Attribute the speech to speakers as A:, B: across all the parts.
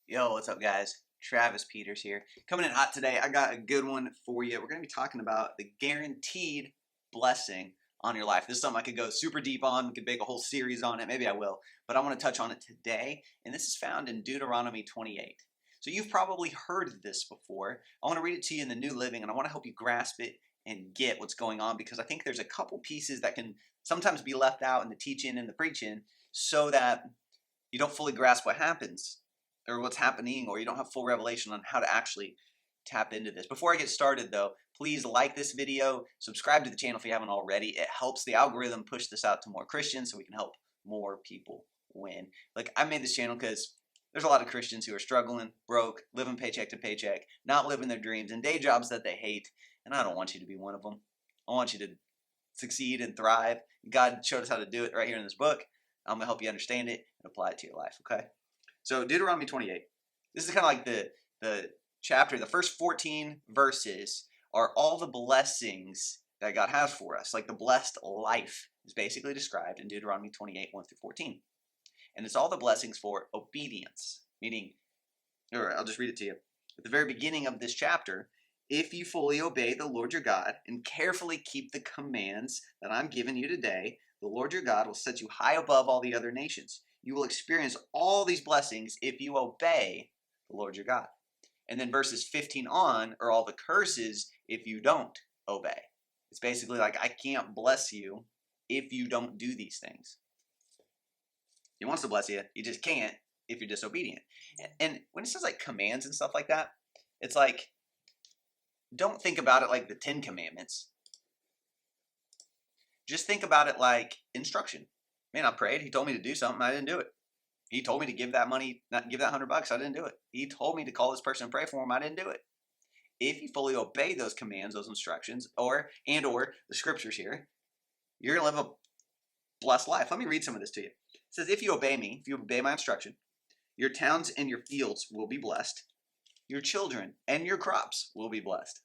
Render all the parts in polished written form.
A: Yo, what's up, guys? Travis Peters here. Coming in hot today, I got a good one for you. We're going to be talking about the guaranteed blessing on your life. This is something I could go super deep on. We could make a whole series on it. Maybe I will. But I want to touch on it today. And this is found in Deuteronomy 28. So you've probably heard this before. I want to read it to you in the New Living, and I want to help you grasp it and get what's going on because I think there's a couple pieces that can sometimes be left out in the teaching and the preaching so that you don't fully grasp what happens or what's happening, or you don't have full revelation on how to actually tap into this. Before I get started though, please like this video, subscribe to the channel if you haven't already. It helps the algorithm push this out to more Christians so we can help more people win. Like, I made this channel because there's a lot of Christians who are struggling, broke, living paycheck to paycheck, not living their dreams, and day jobs that they hate, and I don't want you to be one of them. I want you to succeed and thrive. God showed us how to do it right here in this book. I'm going to help you understand it and apply it to your life, okay? So Deuteronomy 28, this is kind of like the chapter, the first 14 verses are all the blessings that God has for us. Like the blessed life is basically described in Deuteronomy 28, 1 through 14. And it's all the blessings for obedience, meaning, or I'll just read it to you. At the very beginning of this chapter, if you fully obey the Lord your God and carefully keep the commands that I'm giving you today, the Lord your God will set you high above all the other nations. You will experience all these blessings if you obey the Lord your God. And then verses 15 on are all the curses if you don't obey. It's basically like, I can't bless you if you don't do these things. He wants to bless you, you just can't if you're disobedient. And when it says like commands and stuff like that, it's like, don't think about it like the 10 Commandments. Just think about it like instruction. Man, I prayed. He told me to do something. I didn't do it. He told me to give that money, not give that $100. I didn't do it. He told me to call this person and pray for him. I didn't do it. If you fully obey those commands, those instructions, or the scriptures here, you're going to live a blessed life. Let me read some of this to you. It says, if you obey me, if you obey my instruction, your towns and your fields will be blessed. Your children and your crops will be blessed.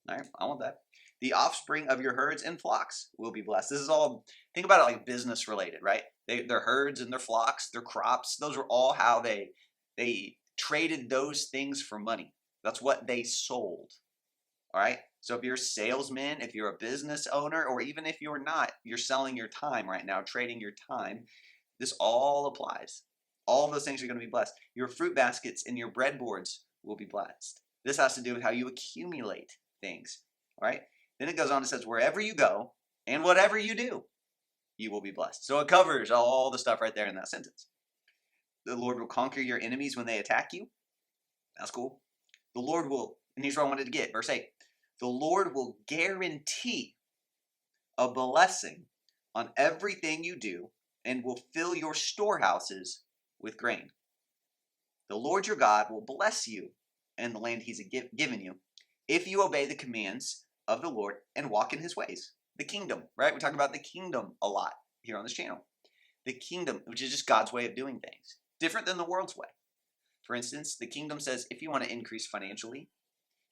A: All right, I want that. The offspring of your herds and flocks will be blessed. This is all, think about it like business related, right? Their herds and their flocks, their crops, those are all how they traded those things for money. That's what they sold. All right. So if you're a salesman, if you're a business owner, or even if you're not, you're selling your time right now, trading your time, this all applies. All of those things are going to be blessed. Your fruit baskets and your breadboards will be blessed. This has to do with how you accumulate things. All right. Then it goes on and says, wherever you go and whatever you do, you will be blessed. So it covers all the stuff right there in that sentence. The Lord will conquer your enemies when they attack you. That's cool. The Lord will, and here's what I wanted to get, verse 8. The Lord will guarantee a blessing on everything you do and will fill your storehouses with grain. The Lord your God will bless you in the land he's given you if you obey the commands of the Lord and walk in his ways. The kingdom, right? We talk about the kingdom a lot here on this channel. The kingdom, which is just God's way of doing things, different than the world's way. For instance, the kingdom says if you want to increase financially,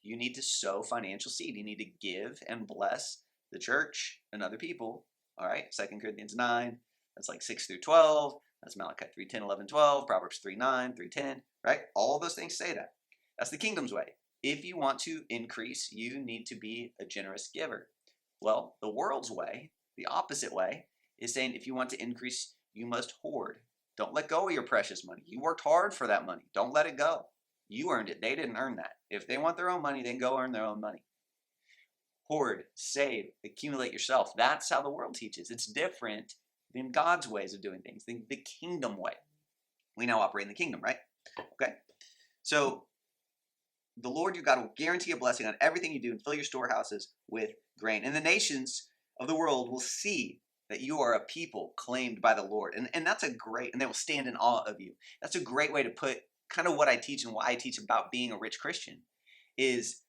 A: you need to sow financial seed. You need to give and bless the church and other people. All right, 2 Corinthians 9, that's like 6 through 12. That's Malachi 3, 10, 11, 12, Proverbs 3, 9, 3, 10, right? All those things say that. That's the kingdom's way. If you want to increase, you need to be a generous giver. Well, the world's way, the opposite way, is saying if you want to increase, you must hoard. Don't let go of your precious money. You worked hard for that money. Don't let it go. You earned it. They didn't earn that. If they want their own money, then go earn their own money. Hoard, save, accumulate yourself. That's how the world teaches. It's different than God's ways of doing things, the kingdom way. We now operate in the kingdom, right? Okay. So the Lord your God will guarantee a blessing on everything you do and fill your storehouses with grain. And the nations of the world will see that you are a people claimed by the Lord. And that's a great, and they will stand in awe of you. That's a great way to put kind of what I teach and why I teach about being a rich Christian is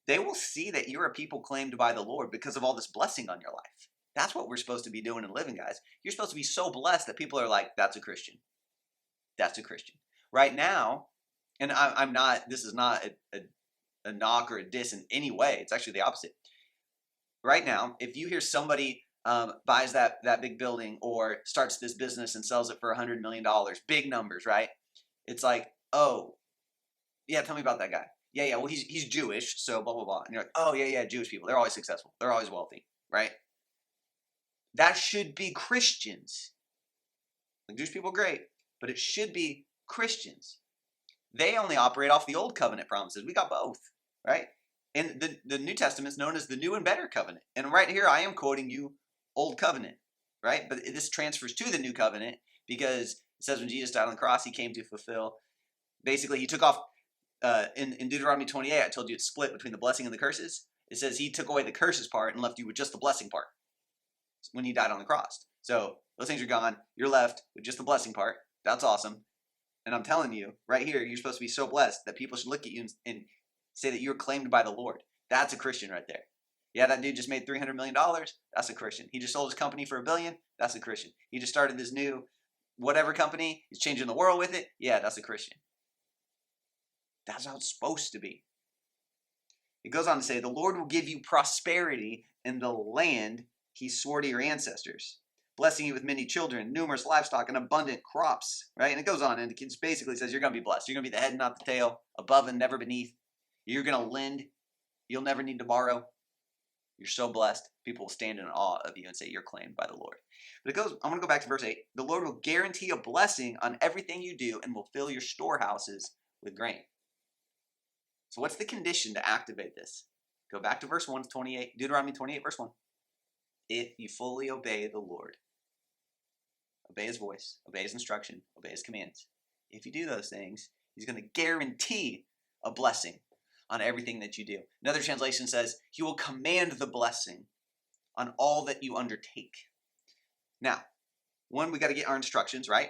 A: they will see that you're a people claimed by the Lord because of all this blessing on your life. That's what we're supposed to be doing and living, guys. You're supposed to be so blessed that people are like, that's a Christian. That's a Christian. Right now, and I'm not, this is not a knock or a diss in any way. It's actually the opposite. Right now, if you hear somebody buys that big building or starts this business and sells it for $100 million, big numbers, right? It's like, oh, yeah, tell me about that guy. Yeah, well, he's Jewish, so blah, blah, blah. And you're like, oh, yeah, Jewish people. They're always successful. They're always wealthy, right? That should be Christians. Like, Jewish people are great, but it should be Christians. They only operate off the old covenant promises. We got both, right? And the New Testament is known as the new and better covenant. And right here, I am quoting you old covenant, right? But this transfers to the new covenant because it says when Jesus died on the cross, he came to fulfill. Basically, he took off, in Deuteronomy 28, I told you it's split between the blessing and the curses. It says he took away the curses part and left you with just the blessing part when he died on the cross. So those things are gone. You're left with just the blessing part. That's awesome. And I'm telling you, right here, you're supposed to be so blessed that people should look at you and say that you're claimed by the Lord. That's a Christian right there. Yeah, that dude just made $300 million. That's a Christian. He just sold his company for $1 billion. That's a Christian. He just started this new whatever company. He's changing the world with it. Yeah, that's a Christian. That's how it's supposed to be. It goes on to say, the Lord will give you prosperity in the land he swore to your ancestors, blessing you with many children, numerous livestock, and abundant crops, right? And it goes on, and it basically says you're going to be blessed. You're going to be the head, not the tail, above and never beneath. You're going to lend. You'll never need to borrow. You're so blessed. People will stand in awe of you and say you're claimed by the Lord. But it goes, I'm going to go back to verse 8. The Lord will guarantee a blessing on everything you do and will fill your storehouses with grain. So what's the condition to activate this? Go back to verse 1 of 28, Deuteronomy 28, verse 1. If you fully obey the Lord, obey his voice, obey his instruction, obey his commands. If you do those things, he's going to guarantee a blessing on everything that you do. Another translation says, he will command the blessing on all that you undertake. Now, one, we got to get our instructions, right?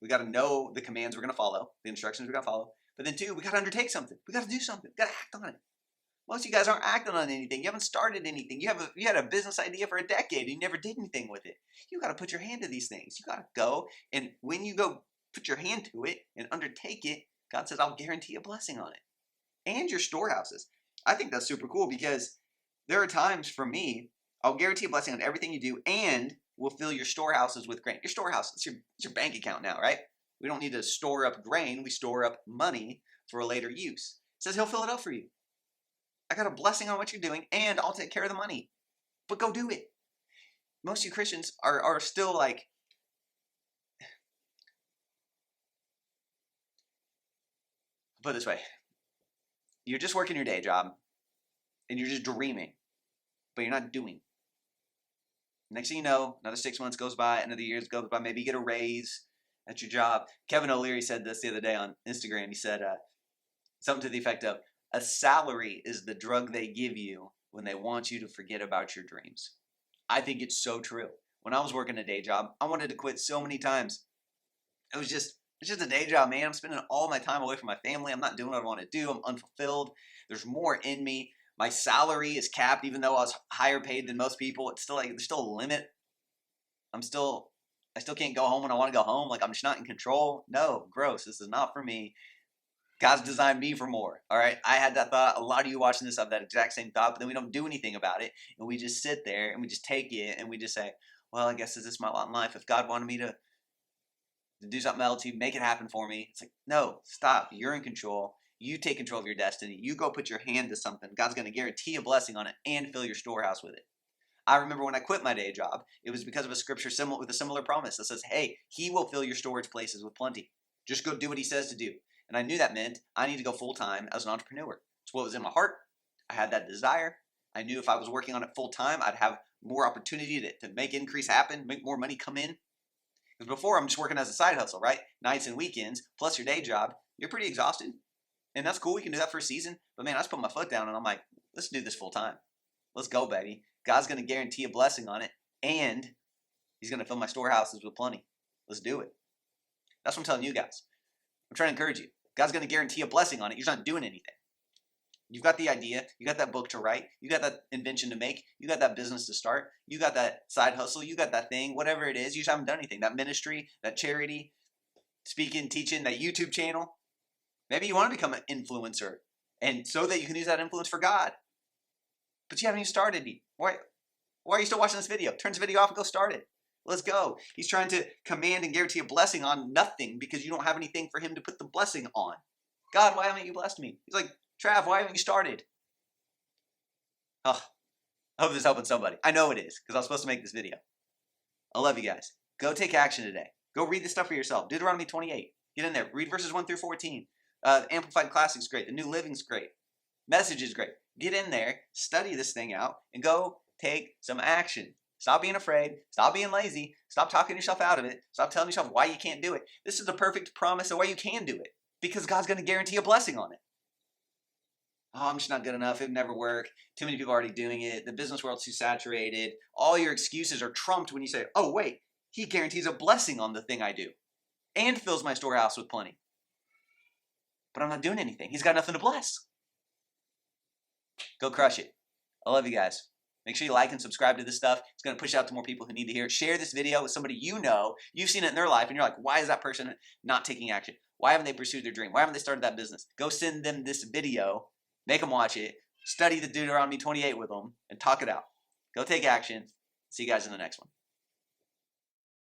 A: We got to know the commands we're going to follow, the instructions we got to follow. But then two, we got to undertake something. We got to do something. We got to act on it. Most of you guys aren't acting on anything. You haven't started anything. You had a business idea for a decade and you never did anything with it. You got to put your hand to these things. You got to go, and when you go put your hand to it and undertake it, God says, I'll guarantee a blessing on it. And your storehouses. I think that's super cool because there are times for me, I'll guarantee a blessing on everything you do and we'll fill your storehouses with grain. Your storehouse, it's your bank account now, right? We don't need to store up grain. We store up money for a later use. It says he'll fill it up for you. I got a blessing on what you're doing, and I'll take care of the money. But go do it. Most of you Christians are still like, put it this way, you're just working your day job, and you're just dreaming, but you're not doing. Next thing you know, another 6 months goes by, another year goes by, maybe you get a raise at your job. Kevin O'Leary said this the other day on Instagram. He said something to the effect of, a salary is the drug they give you when they want you to forget about your dreams. I think it's so true. When I was working a day job, I wanted to quit so many times. It's just a day job, man. I'm spending all my time away from my family. I'm not doing what I want to do. I'm unfulfilled. There's more in me. My salary is capped, even though I was higher paid than most people. It's still like there's still a limit. I still can't go home when I want to go home. Like I'm just not in control. No, gross. This is not for me. God's designed me for more. All right. I had that thought. A lot of you watching this have that exact same thought, but then we don't do anything about it. And we just sit there and we just take it and we just say, well, I guess this is my lot in life. If God wanted me to do something else, he'd make it happen for me. It's like, no, stop. You're in control. You take control of your destiny. You go put your hand to something. God's going to guarantee a blessing on it and fill your storehouse with it. I remember when I quit my day job, it was because of a scripture with a similar promise that says, hey, he will fill your storage places with plenty. Just go do what he says to do. And I knew that meant I need to go full-time as an entrepreneur. It's what was in my heart. I had that desire. I knew if I was working on it full-time, I'd have more opportunity to make increase happen, make more money come in. Because before, I'm just working as a side hustle, right? Nights and weekends, plus your day job. You're pretty exhausted. And that's cool. You can do that for a season. But man, I just put my foot down and I'm like, let's do this full-time. Let's go, baby. God's going to guarantee a blessing on it. And he's going to fill my storehouses with plenty. Let's do it. That's what I'm telling you guys. I'm trying to encourage you. God's going to guarantee a blessing on it. You're just not doing anything. You've got the idea. You got that book to write. You got that invention to make. You got that business to start. You got that side hustle. You got that thing, whatever it is. You just haven't done anything. That ministry, that charity, speaking, teaching, that YouTube channel. Maybe you want to become an influencer and so that you can use that influence for God. But you haven't even started. Why are you still watching this video? Turn this video off and go start it. Let's go. He's trying to command and guarantee a blessing on nothing because you don't have anything for him to put the blessing on. God, why haven't you blessed me? He's like, Trav, why haven't you started? Oh, I hope this is helping somebody. I know it is because I was supposed to make this video. I love you guys. Go take action today. Go read this stuff for yourself. Deuteronomy 28. Get in there. Read verses 1 through 14. Amplified Classic is great. The New Living's great. Message is great. Get in there, study this thing out, and go take some action. Stop being afraid. Stop being lazy. Stop talking yourself out of it. Stop telling yourself why you can't do it. This is the perfect promise of why you can do it because God's going to guarantee a blessing on it. Oh, I'm just not good enough. It'd never work. Too many people are already doing it. The business world's too saturated. All your excuses are trumped when you say, oh, wait, he guarantees a blessing on the thing I do and fills my storehouse with plenty. But I'm not doing anything. He's got nothing to bless. Go crush it. I love you guys. Make sure you like and subscribe to this stuff. It's going to push out to more people who need to hear it. Share this video with somebody you know. You've seen it in their life, and you're like, why is that person not taking action? Why haven't they pursued their dream? Why haven't they started that business? Go send them this video. Make them watch it. Study the Deuteronomy 28 with them, and talk it out. Go take action. See you guys in the next one.